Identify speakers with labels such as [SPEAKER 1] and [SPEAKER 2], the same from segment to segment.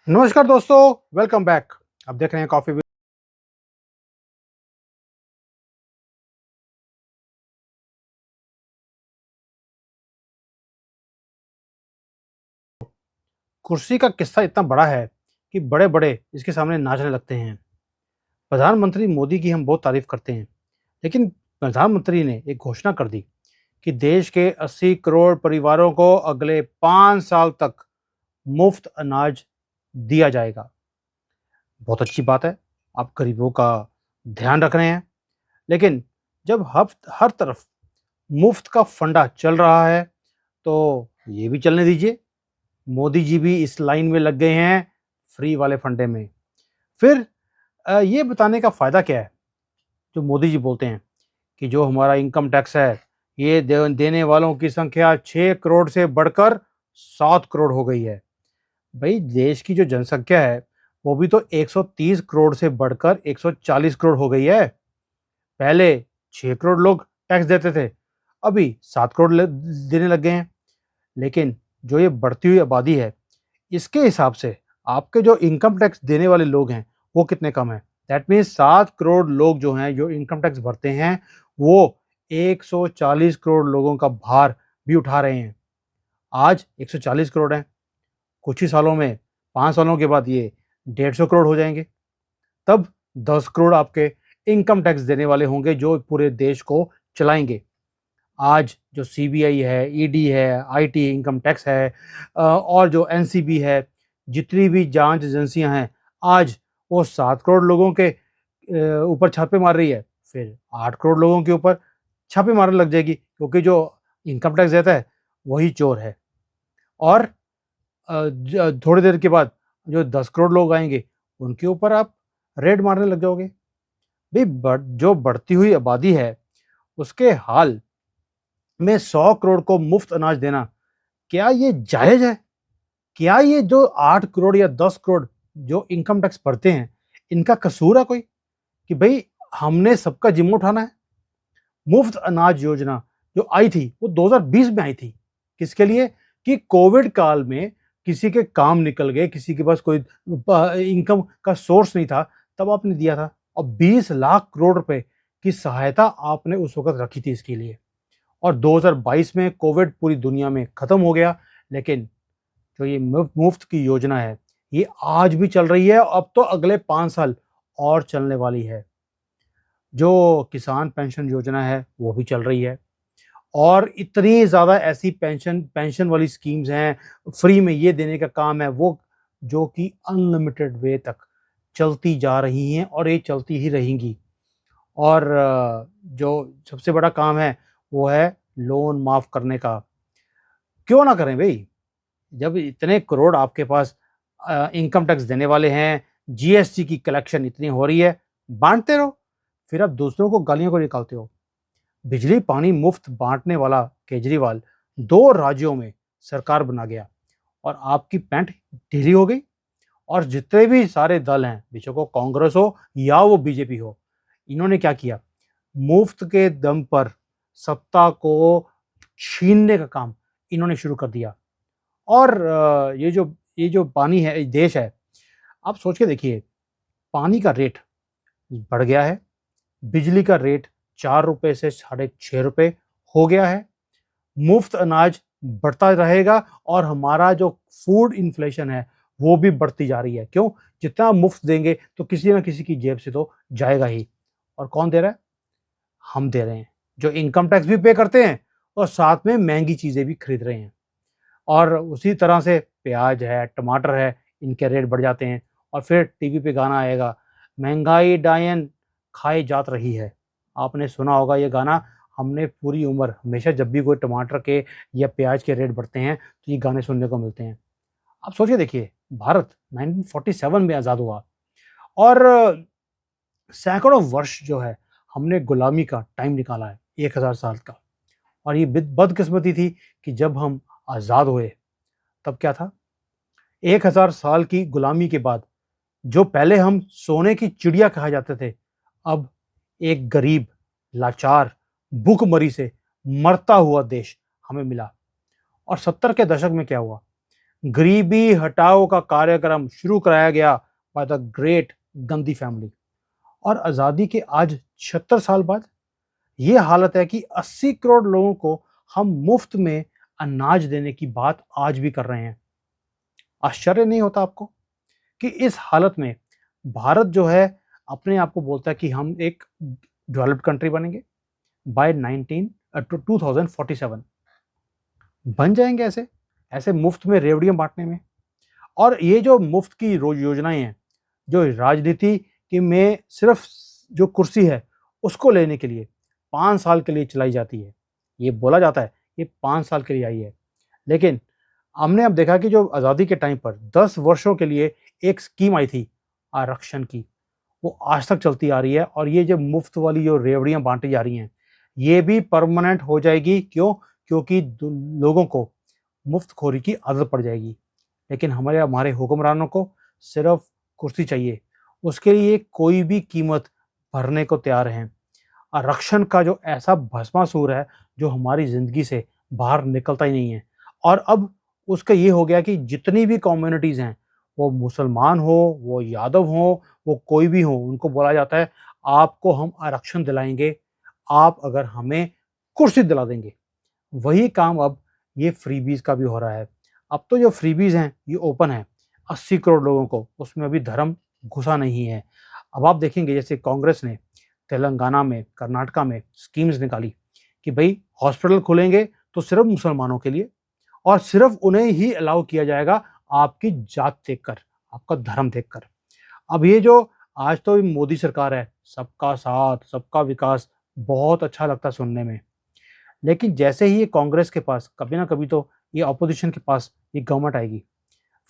[SPEAKER 1] नमस्कार दोस्तों, welcome back. आप देख रहे हैं कॉफी विद। कुर्सी का किस्सा इतना बड़ा है कि बड़े बड़े इसके सामने नाचने लगते हैं। प्रधानमंत्री मोदी की हम बहुत तारीफ करते हैं, लेकिन प्रधानमंत्री ने एक घोषणा कर दी कि देश के 80 करोड़ परिवारों को अगले 5 साल तक मुफ्त अनाज दिया जाएगा। बहुत अच्छी बात है, आप गरीबों का ध्यान रख रहे हैं, लेकिन जब हर तरफ मुफ्त का फंडा चल रहा है तो ये भी चलने दीजिए। मोदी जी भी इस लाइन में लग गए हैं, फ्री वाले फंडे में। फिर ये बताने का फायदा क्या है जो मोदी जी बोलते हैं कि जो हमारा इनकम टैक्स है ये देने वालों की संख्या 6 करोड़ से बढ़कर 7 करोड़ हो गई है। भाई, देश की जो जनसंख्या है वो भी तो 130 करोड़ से बढ़कर 140 करोड़ हो गई है। पहले 6 करोड़ लोग टैक्स देते थे, अभी 7 करोड़ देने लग गए हैं। लेकिन जो ये बढ़ती हुई आबादी है, इसके हिसाब से आपके जो इनकम टैक्स देने वाले लोग हैं वो कितने कम हैं। दैट मीन्स 7 करोड़ लोग जो हैं जो इनकम टैक्स भरते हैं वो 140 करोड़ लोगों का भार भी उठा रहे हैं। आज 140 करोड़ हैं, कुछ ही सालों में 5 सालों के बाद ये 150 करोड़ हो जाएंगे। तब 10 करोड़ आपके इनकम टैक्स देने वाले होंगे जो पूरे देश को चलाएंगे। आज जो सीबीआई है, ईडी है, आईटी इनकम टैक्स है और जो एनसीबी है, जितनी भी जांच एजेंसियां हैं, आज वो 7 करोड़ लोगों के ऊपर छापे मार रही है। फिर 8 करोड़ लोगों के ऊपर छापे मारने लग जाएगी, क्योंकि जो इनकम टैक्स देता है वही चोर है। और थोड़ी देर के बाद जो 10 करोड़ लोग आएंगे उनके ऊपर आप रेड मारने लग जाओगे। भाई, जो बढ़ती हुई आबादी है उसके हाल में 100 करोड़ को मुफ्त अनाज देना, क्या ये जायज है? क्या ये जो 8 करोड़ या 10 करोड़ जो इनकम टैक्स भरते हैं इनका कसूर है कोई, कि भाई हमने सबका जिम्मा उठाना है? मुफ्त अनाज योजना जो आई थी वो 2020 में आई थी। किसके लिए? कि कोविड काल में किसी के काम निकल गए, किसी के पास कोई इनकम का सोर्स नहीं था, तब आपने दिया था। और 20 लाख करोड़ रुपए की सहायता आपने उस वक्त रखी थी इसके लिए। और 2022 में कोविड पूरी दुनिया में खत्म हो गया, लेकिन जो ये मुफ्त की योजना है ये आज भी चल रही है। अब तो अगले 5 साल और चलने वाली है। जो किसान पेंशन योजना है वो भी चल रही है। और इतनी ज्यादा ऐसी पेंशन पेंशन वाली स्कीम्स हैं, फ्री में ये देने का काम है वो, जो कि अनलिमिटेड वे तक चलती जा रही हैं और ये चलती ही रहेंगी। और जो सबसे बड़ा काम है वो है लोन माफ करने का। क्यों ना करें भाई? जब इतने करोड़ आपके पास इनकम टैक्स देने वाले हैं, जीएसटी की कलेक्शन इतनी हो रही है, बांटते रहो। फिर आप दूसरों को गालियों को निकालते हो। बिजली पानी मुफ्त बांटने वाला केजरीवाल 2 राज्यों में सरकार बना गया और आपकी पैंट ढीली हो गई। और जितने भी सारे दल हैं, बेशक वो कांग्रेस हो या वो बीजेपी हो, इन्होंने क्या किया? मुफ्त के दम पर सत्ता को छीनने का काम इन्होंने शुरू कर दिया। और ये जो पानी है, देश है, आप सोच के देखिए, पानी का रेट बढ़ गया है, बिजली का रेट 4 रुपए से 6.5 रुपए हो गया है, मुफ्त अनाज बढ़ता रहेगा और हमारा जो फूड इन्फ्लेशन है वो भी बढ़ती जा रही है। क्यों? जितना मुफ्त देंगे तो किसी ना किसी की जेब से तो जाएगा ही। और कौन दे रहा है? हम दे रहे हैं, जो इनकम टैक्स भी पे करते हैं और साथ में महंगी चीजें भी खरीद रहे हैं। और उसी तरह से प्याज है, टमाटर है, इनके रेट बढ़ जाते हैं। और फिर टीवी पे गाना आएगा, महंगाई डायन खाई जात रही है। आपने सुना होगा ये गाना। हमने पूरी उम्र हमेशा जब भी कोई टमाटर के या प्याज के रेट बढ़ते हैं तो ये गाने सुनने को मिलते हैं। आप सोचिए देखिए, भारत 1947 में आज़ाद हुआ और सैकड़ों वर्ष जो है हमने गुलामी का टाइम निकाला है, 1000 साल का। और ये बदकिस्मती थी कि जब हम आज़ाद हुए तब क्या था? 1000 साल की गुलामी के बाद जो पहले हम सोने की चिड़िया कहा जाते थे, अब एक गरीब, लाचार, भूखमरी से मरता हुआ देश हमें मिला। और 70 के दशक में क्या हुआ? गरीबी हटाओ का कार्यक्रम शुरू कराया गया by the great Gandhi family. और आजादी के आज 76 साल बाद ये हालत है कि 80 करोड़ लोगों को हम मुफ्त में अनाज देने की बात आज भी कर रहे हैं। आश्चर्य नहीं होता आपको कि इस हालत में भारत जो है अपने आप को बोलता है कि हम एक डेवलप्ड कंट्री बनेंगे बाय 2047। बन जाएंगे ऐसे ऐसे मुफ्त में रेवड़ियां बांटने में। और ये जो मुफ्त की रोज योजनाएं हैं, जो राजनीति की में सिर्फ जो कुर्सी है उसको लेने के लिए 5 साल के लिए चलाई जाती है। ये बोला जाता है ये 5 साल के लिए आई है, लेकिन हमने अब देखा कि जो आज़ादी के टाइम पर 10 वर्षों के लिए एक स्कीम आई थी आरक्षण की, वो आज तक चलती आ रही है। और ये जो मुफ्त वाली जो रेवड़ियां बांटी जा रही हैं ये भी परमानेंट हो जाएगी। क्यों? क्योंकि लोगों को मुफ्तखोरी की आदत पड़ जाएगी। लेकिन हमारे हमारे हुक्मरानों को सिर्फ कुर्सी चाहिए, उसके लिए कोई भी कीमत भरने को तैयार हैं। आरक्षण का जो ऐसा भस्मासुर है जो हमारी जिंदगी से बाहर निकलता ही नहीं है। और अब उसका ये हो गया कि जितनी भी कम्युनिटीज हैं, वो मुसलमान हो, वो यादव हो, वो कोई भी हो, उनको बोला जाता है आपको हम आरक्षण दिलाएंगे आप अगर हमें कुर्सी दिला देंगे। वही काम अब ये फ्रीबीज का भी हो रहा है। अब तो जो फ्रीबीज हैं ये ओपन है 80 करोड़ लोगों को, उसमें अभी धर्म घुसा नहीं है। अब आप देखेंगे जैसे कांग्रेस ने तेलंगाना में, कर्नाटका में स्कीम्स निकाली कि भाई हॉस्पिटल खुलेंगे तो सिर्फ मुसलमानों के लिए, और सिर्फ उन्हें ही अलाउ किया जाएगा आपकी जात देखकर, आपका धर्म देखकर। अब ये जो आज तो मोदी सरकार है, सबका साथ सबका विकास, बहुत अच्छा लगता है सुनने में। लेकिन जैसे ही ये कांग्रेस के पास कभी ना कभी तो ये ऑपोजिशन के पास ये गवर्नमेंट आएगी,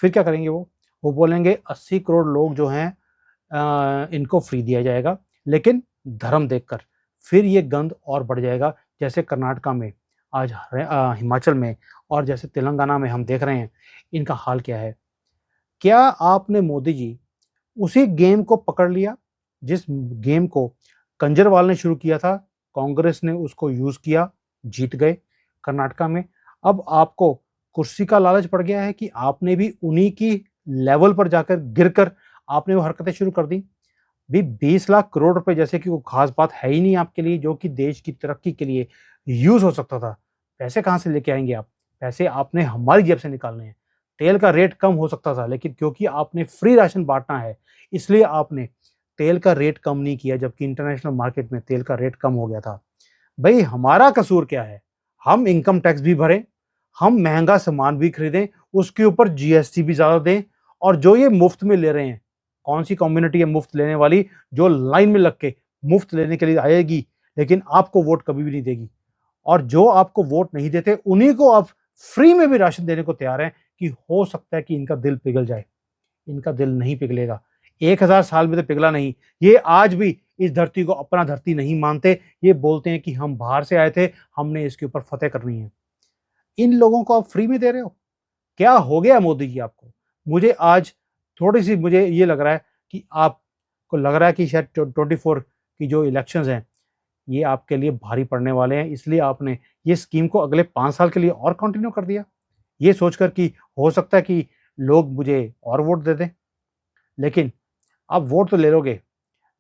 [SPEAKER 1] फिर क्या करेंगे वो बोलेंगे 80 करोड़ लोग जो हैं इनको फ्री दिया जाएगा लेकिन धर्म देखकर। फिर ये गंद और बढ़ जाएगा। जैसे कर्नाटका में आज, हिमाचल में और जैसे तेलंगाना में हम देख रहे हैं इनका हाल क्या है। क्या आपने मोदी जी उसी गेम को पकड़ लिया जिस गेम को कंजरवाल ने शुरू किया था, कांग्रेस ने उसको यूज किया, जीत गए कर्नाटका में। अब आपको कुर्सी का लालच पड़ गया है कि आपने भी उन्हीं की लेवल पर जाकर गिरकर आपने वो हरकतें शुरू कर दी। भी 20 लाख करोड़ रुपए जैसे कि वो खास बात है ही नहीं आपके लिए, जो कि देश की तरक्की के लिए यूज हो सकता था। पैसे कहाँ से लेके आएंगे आप? पैसे आपने हमारी जेब से निकालने हैं। तेल का रेट कम हो सकता था, लेकिन क्योंकि आपने फ्री राशन बांटना है इसलिए आपने तेल का रेट कम नहीं किया, जबकि इंटरनेशनल मार्केट में तेल का रेट कम हो गया था। भाई हमारा कसूर क्या है? हम इनकम टैक्स भी भरें, हम महंगा सामान भी खरीदें, उसके ऊपर जीएसटी भी ज्यादा दें। और जो ये मुफ्त में ले रहे हैं, कौन सी कम्युनिटी है मुफ्त लेने वाली जो लाइन में लग के मुफ्त लेने के लिए आएगी लेकिन आपको वोट कभी भी नहीं देगी? और जो आपको वोट नहीं देते उन्हीं को आप फ्री में भी राशन देने को तैयार हैं कि हो सकता है कि इनका दिल पिघल जाए। इनका दिल नहीं पिघलेगा। 1000 साल में तो पिघला नहीं। ये आज भी इस धरती को अपना धरती नहीं मानते। ये बोलते हैं कि हम बाहर से आए थे, हमने इसके ऊपर फतेह करनी है। इन लोगों को आप फ्री में दे रहे हो। क्या हो गया मोदी जी आपको? मुझे आज थोड़ी सी मुझे ये लग रहा है कि आपको लग रहा है कि शायद 24 की जो इलेक्शंस हैं ये आपके लिए भारी पड़ने वाले हैं, इसलिए आपने ये स्कीम को अगले 5 साल के लिए और कंटिन्यू कर दिया, ये सोचकर कि हो सकता है कि लोग मुझे और वोट दे दें। लेकिन आप वोट तो ले लोगे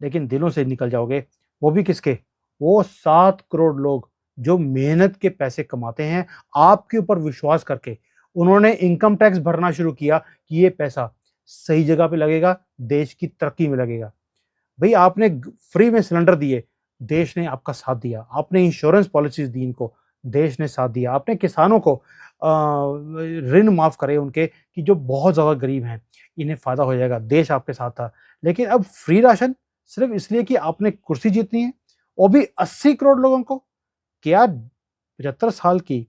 [SPEAKER 1] लेकिन दिलों से निकल जाओगे। वो भी किसके? वो 7 करोड़ लोग जो मेहनत के पैसे कमाते हैं आपके ऊपर विश्वास करके। उन्होंने इनकम टैक्स भरना शुरू किया कि ये पैसा सही जगह पे लगेगा, देश की तरक्की में लगेगा। भाई आपने फ्री में सिलेंडर दिए, देश ने आपका साथ दिया। आपने इंश्योरेंस पॉलिसीज दी इनको, देश ने साथ दिया। आपने किसानों को ऋण माफ करे उनके कि जो बहुत ज्यादा गरीब हैं, इन्हें फायदा हो जाएगा, देश आपके साथ था। लेकिन अब फ्री राशन सिर्फ इसलिए कि आपने कुर्सी जीतनी है, वो भी 80 करोड़ लोगों को। क्या 75 साल की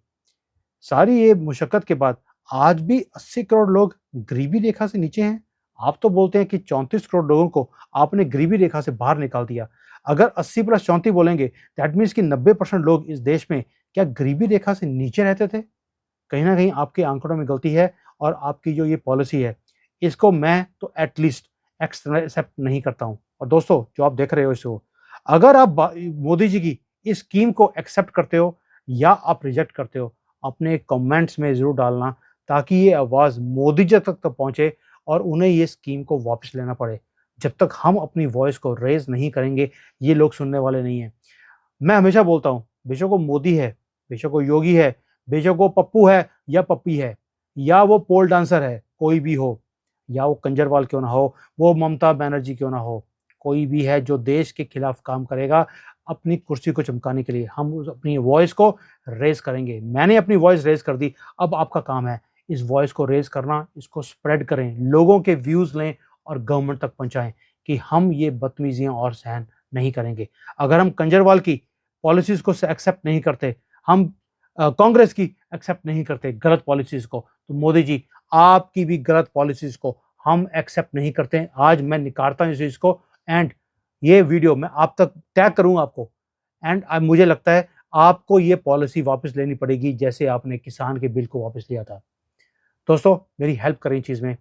[SPEAKER 1] सारी ये मुशक्कत के बाद आज भी 80 करोड़ लोग गरीबी रेखा से नीचे हैं? आप तो बोलते हैं कि 34 करोड़ लोगों को आपने गरीबी रेखा से बाहर निकाल दिया। अगर 80 प्लस 34 बोलेंगे दैट मीन्स कि 90% लोग इस देश में क्या गरीबी रेखा से नीचे रहते थे? कहीं ना कहीं आपके आंकड़ों में गलती है। और आपकी जो ये पॉलिसी है इसको मैं तो एटलीस्ट एक्सेप्ट नहीं करता हूं। और दोस्तों जो आप देख रहे हो इसको, अगर आप मोदी जी की इस स्कीम को एक्सेप्ट करते हो या आप रिजेक्ट करते हो, अपने कमेंट्स में जरूर डालना, ताकि ये आवाज़ मोदी जी तक पहुँचे और उन्हें ये स्कीम को वापस लेना पड़े। जब तक हम अपनी वॉइस को रेज़ नहीं करेंगे, ये लोग सुनने वाले नहीं हैं। मैं हमेशा बोलता हूँ, बेशक वो मोदी है, बेशक वो योगी है, बेशक वो पप्पू है या पप्पी है, या वो पोल डांसर है, कोई भी हो, या वो कंजरवाल क्यों ना हो, वो ममता बनर्जी क्यों ना हो, कोई भी है जो देश के खिलाफ काम करेगा, अपनी कुर्सी को चमकाने के लिए, हम उस अपनी वॉइस को रेज़ करेंगे। मैंने अपनी वॉइस रेज़ कर दी, अब आपका काम है इस वॉइस को रेज़ करना, इसको स्प्रेड करें, लोगों के व्यूज़ लें और गवर्नमेंट तक पहुँचाएँ कि हम ये बदतमीज़ियाँ और सहन नहीं करेंगे। अगर हम कंजरवाल की पॉलिसीज़ को एक्सेप्ट नहीं करते, हम कांग्रेस की एक्सेप्ट नहीं करते गलत पॉलिसीज़ को, तो मोदी जी आपकी भी गलत पॉलिसीज़ को हम एक्सेप्ट नहीं करते हैं। आज मैं निकारता हूँ इस चीज़ को एंड ये वीडियो मैं आप तक टैग करूँगा आपको एंड मुझे लगता है आपको ये पॉलिसी वापस लेनी पड़ेगी जैसे आपने किसान के बिल को वापस लिया था। दोस्तों मेरी हेल्प करें इस चीज़ में,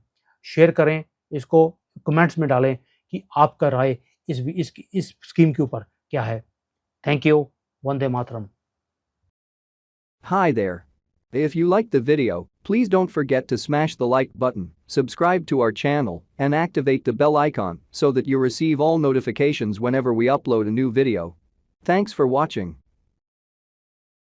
[SPEAKER 1] शेयर करें, इसको कमेंट्स में डालें कि आपका राय इस स्कीम के ऊपर क्या है। Thank you. Vande Mataram.
[SPEAKER 2] Hi there. If you liked the video, please don't forget to smash the like button, subscribe to our channel, and activate the bell icon so that you receive all notifications whenever we upload a new video. Thanks for watching.